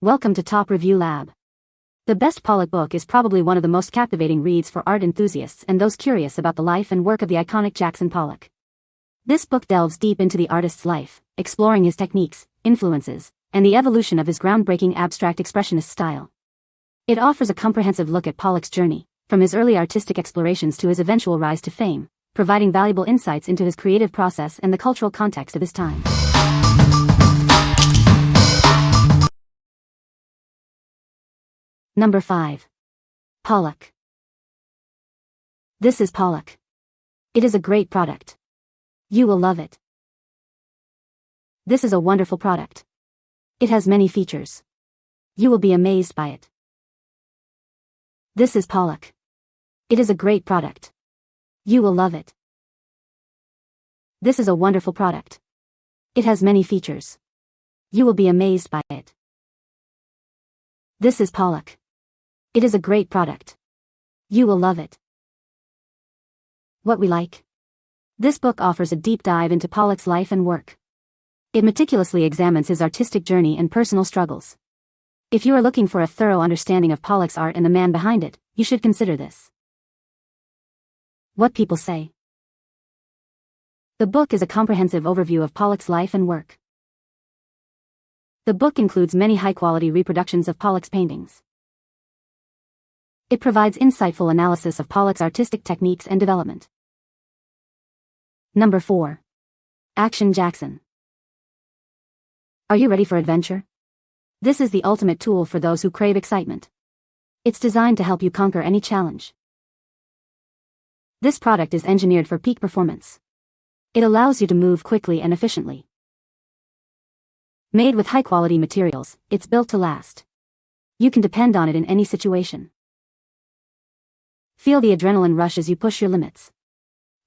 Welcome to Top Review Lab. The best Pollock book is probably one of the most captivating reads for art enthusiasts and those curious about the life and work of the iconic Jackson Pollock. This book delves deep into the artist's life, exploring his techniques, influences, and the evolution of his groundbreaking abstract expressionist style. It offers a comprehensive look at Pollock's journey, from his early artistic explorations to his eventual rise to fame, providing valuable insights into his creative process and the cultural context of his time. Number 5. Pollock. This is Pollock. It is a great product. You will love it. This is a wonderful product. It has many features. You will be amazed by it. This is Pollock. It is a great product. You will love it. This is a wonderful product. It has many features. You will be amazed by it. This is Pollock. It is a great product. You will love it. What we like. This book offers a deep dive into Pollock's life and work. It meticulously examines his artistic journey and personal struggles. If you are looking for a thorough understanding of Pollock's art and the man behind it, you should consider this. What people say. The book is a comprehensive overview of Pollock's life and work. The book includes many high-quality reproductions of Pollock's paintings. It provides insightful analysis of Pollock's artistic techniques and development. Number 4. Action Jackson. Are you ready for adventure? This is the ultimate tool for those who crave excitement. It's designed to help you conquer any challenge. This product is engineered for peak performance. It allows you to move quickly and efficiently. Made with high-quality materials, it's built to last. You can depend on it in any situation. Feel the adrenaline rush as you push your limits.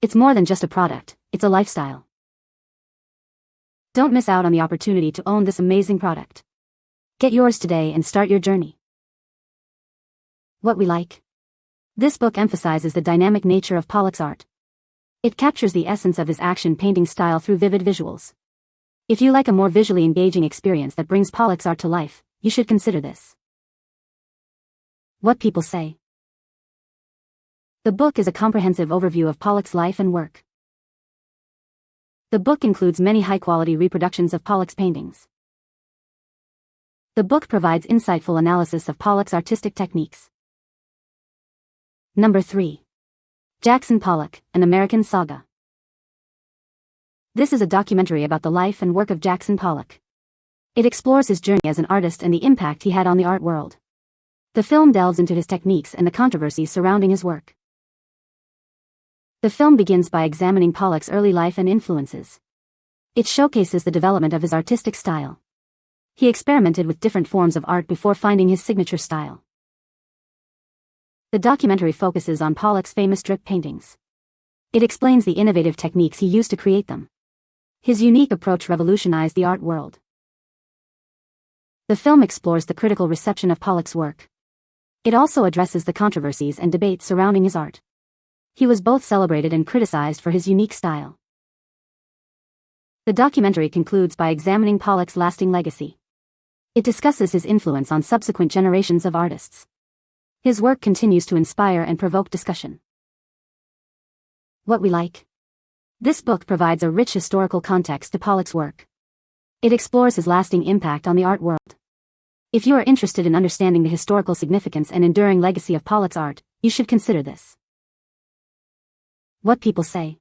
It's more than just a product, it's a lifestyle. Don't miss out on the opportunity to own this amazing product. Get yours today and start your journey. What we like. This book emphasizes the dynamic nature of Pollock's art. It captures the essence of his action painting style through vivid visuals. If you like a more visually engaging experience that brings Pollock's art to life, you should consider this. What people say. The book is a comprehensive overview of Pollock's life and work. The book includes many high-quality reproductions of Pollock's paintings. The book provides insightful analysis of Pollock's artistic techniques. Number 3. Jackson Pollock, An American Saga. This is a documentary about the life and work of Jackson Pollock. It explores his journey as an artist and the impact he had on the art world. The film delves into his techniques and the controversies surrounding his work. The film begins by examining Pollock's early life and influences. It showcases the development of his artistic style. He experimented with different forms of art before finding his signature style. The documentary focuses on Pollock's famous drip paintings. It explains the innovative techniques he used to create them. His unique approach revolutionized the art world. The film explores the critical reception of Pollock's work. It also addresses the controversies and debates surrounding his art. He was both celebrated and criticized for his unique style. The documentary concludes by examining Pollock's lasting legacy. It discusses his influence on subsequent generations of artists. His work continues to inspire and provoke discussion. What we like. This book provides a rich historical context to Pollock's work. It explores his lasting impact on the art world. If you are interested in understanding the historical significance and enduring legacy of Pollock's art, you should consider this. What people say.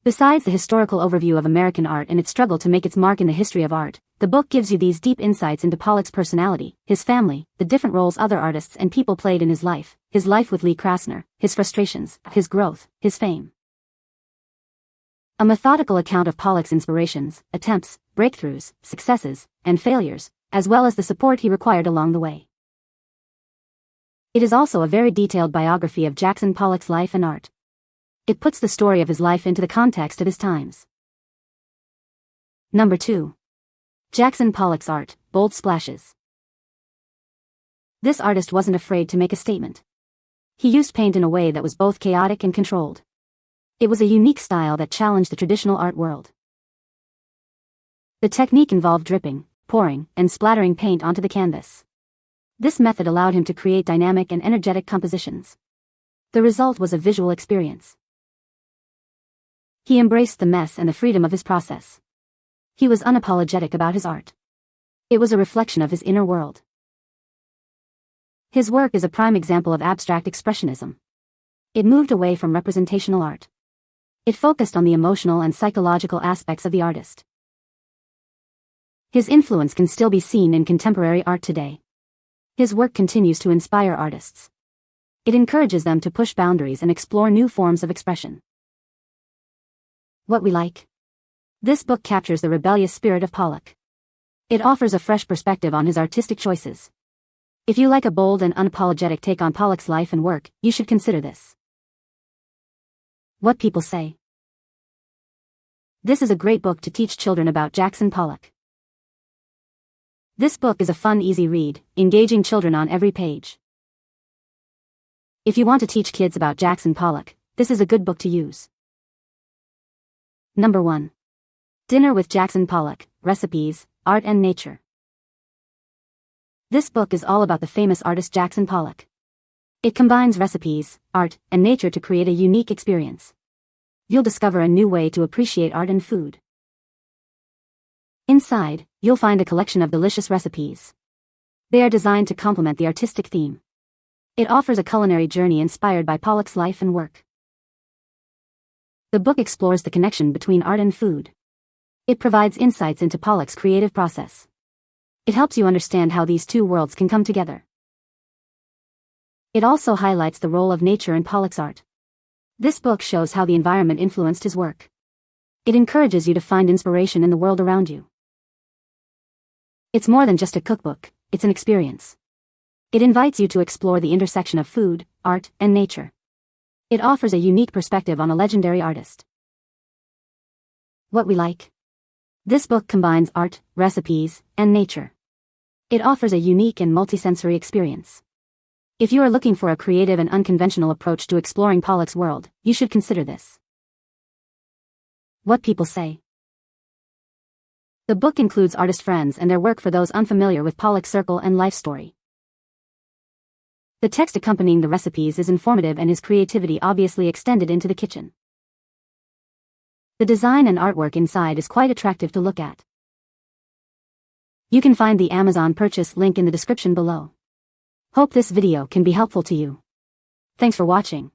Besides the historical overview of American art and its struggle to make its mark in the history of art, the book gives you these deep insights into Pollock's personality, his family, the different roles other artists and people played in his life with Lee Krasner, his frustrations, his growth, his fame. A methodical account of Pollock's inspirations, attempts, breakthroughs, successes, and failures, as well as the support he required along the way. It is also a very detailed biography of Jackson Pollock's life and art. It puts the story of his life into the context of his times. Number 2. Jackson Pollock's art, bold splashes. This artist wasn't afraid to make a statement. He used paint in a way that was both chaotic and controlled. It was a unique style that challenged the traditional art world. The technique involved dripping, pouring, and splattering paint onto the canvas. This method allowed him to create dynamic and energetic compositions. The result was a visual experience. He embraced the mess and the freedom of his process. He was unapologetic about his art. It was a reflection of his inner world. His work is a prime example of abstract expressionism. It moved away from representational art. It focused on the emotional and psychological aspects of the artist. His influence can still be seen in contemporary art today. His work continues to inspire artists. It encourages them to push boundaries and explore new forms of expression. What we like. This book captures the rebellious spirit of Pollock. It offers a fresh perspective on his artistic choices. If you like a bold and unapologetic take on Pollock's life and work, you should consider this. What people say. This is a great book to teach children about Jackson Pollock. This book is a fun, easy read, engaging children on every page. If you want to teach kids about Jackson Pollock, this is a good book to use. Number 1. Dinner with Jackson Pollock, Recipes, Art and Nature. This book is all about the famous artist Jackson Pollock. It combines recipes, art, and nature to create a unique experience. You'll discover a new way to appreciate art and food. Inside, you'll find a collection of delicious recipes. They are designed to complement the artistic theme. It offers a culinary journey inspired by Pollock's life and work. The book explores the connection between art and food. It provides insights into Pollock's creative process. It helps you understand how these two worlds can come together. It also highlights the role of nature in Pollock's art. This book shows how the environment influenced his work. It encourages you to find inspiration in the world around you. It's more than just a cookbook, it's an experience. It invites you to explore the intersection of food, art, and nature. It offers a unique perspective on a legendary artist. What we like. This book combines art, recipes, and nature. It offers a unique and multisensory experience. If you are looking for a creative and unconventional approach to exploring Pollock's world, you should consider this. What people say. The book includes artist friends and their work for those unfamiliar with Pollock's circle and life story. The text accompanying the recipes is informative and his creativity obviously extended into the kitchen. The design and artwork inside is quite attractive to look at. You can find the Amazon purchase link in the description below. Hope this video can be helpful to you. Thanks for watching.